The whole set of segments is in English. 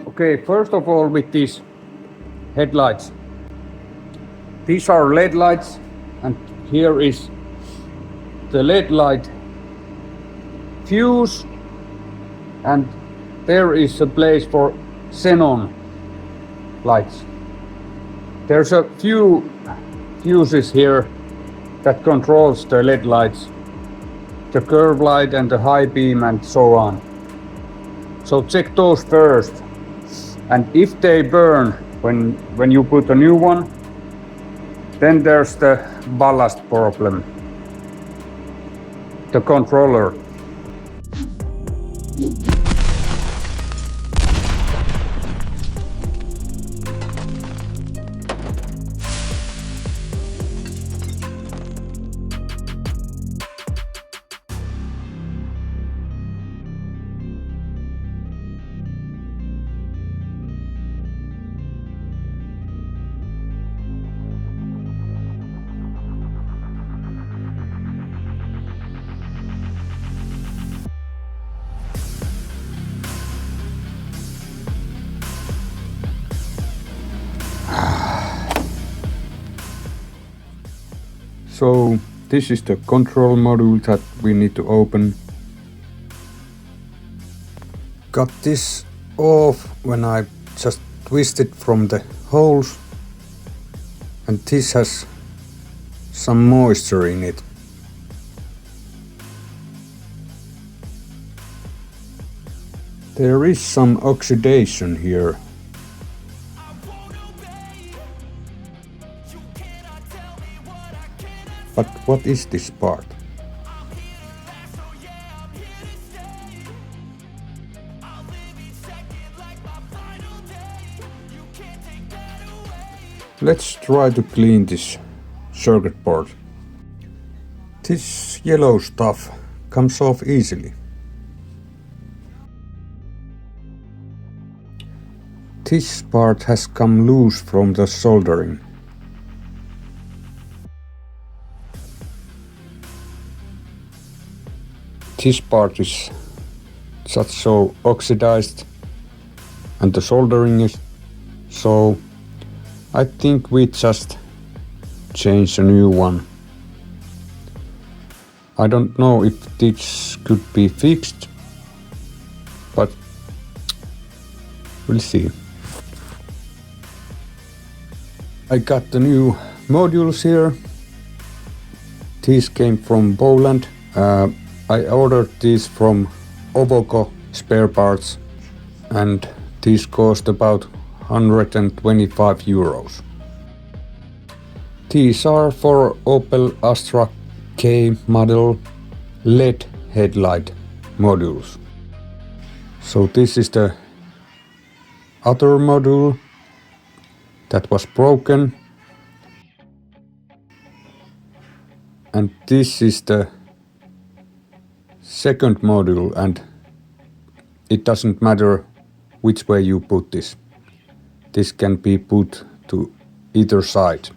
Okay, first of all, with these headlights. These are LED lights, and here is the LED light fuse, and there is a place for xenon lights. There's a few fuses here that controls the LED lights, the curve light and the high beam and so on. So check those first, and if they burn when you put a new one, then there's the ballast problem, the controller. So this is the control module that we need to open. Got this off when I just twisted from the holes, and this has some moisture in it. There is some oxidation here. But what is this part? Let's try to clean this circuit board. This yellow stuff comes off easily. This part has come loose from the soldering. This part is just so oxidized and the soldering is so I think we just change a new one. I don't know if this could be fixed, but we'll see. I got the new modules here. These came from Poland. I ordered these from Ovoco spare parts, and these cost about 125 euros. These are for Opel Astra K model LED headlight modules. So this is the other module that was broken, and this is the second module, and it doesn't matter which way you put this. This can be put to either side.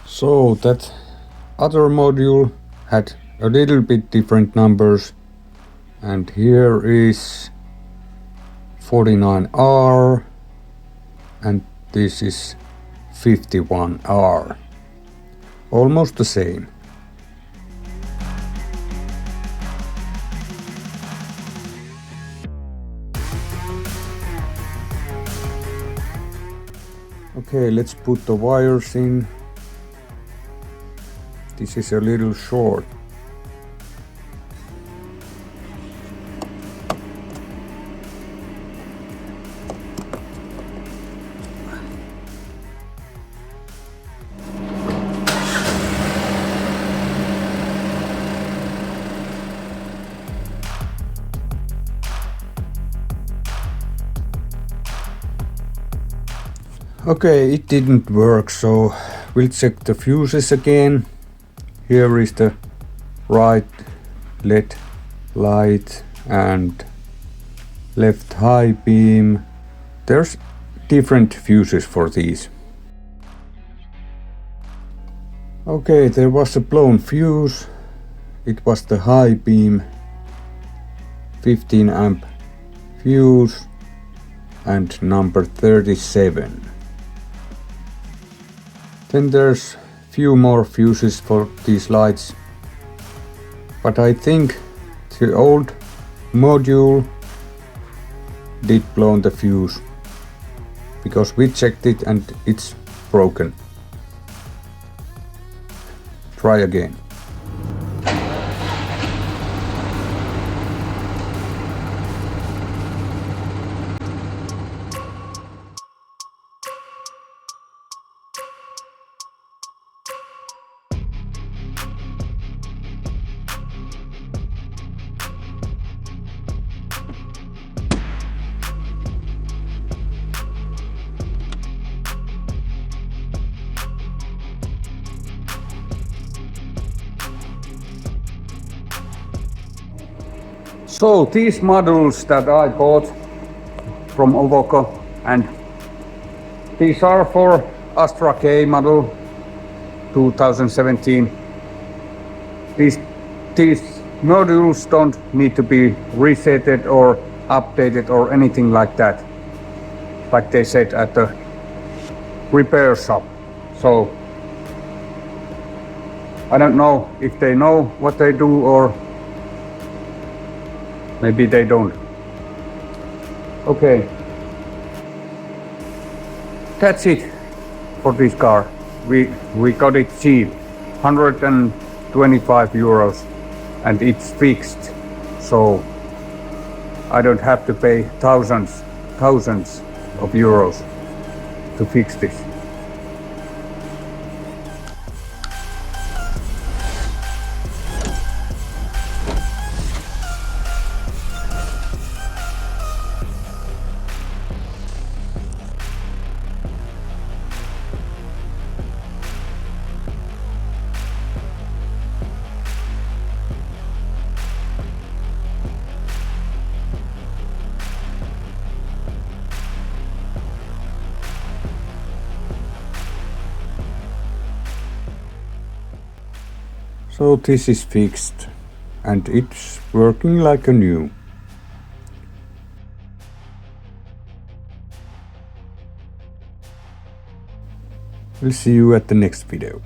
So that other module had a little bit different numbers, and here is 49R and this is 51R. Almost the same. Okay, let's put the wires in. This is a little short. Okay, it didn't work, so we'll check the fuses again. Here is the right LED light and left high beam. There's different fuses for these. Okay, there was a blown fuse. It was the high beam 15 amp fuse and number 37. Then there's few more fuses for these lights, but I think the old module did blow the fuse because we checked it and it's broken. Try again. So these modules that I bought from Ovoco, and these are for Astra K model 2017. These modules don't need to be resetted or updated or anything like that, like they said at the repair shop. So I don't know if they know what they do or maybe they don't. Okay, that's it for this car. We got it cheap, 125 euros, and it's fixed, so I don't have to pay thousands of euros to fix this. So this is fixed and it's working like a new. We'll see you at the next video.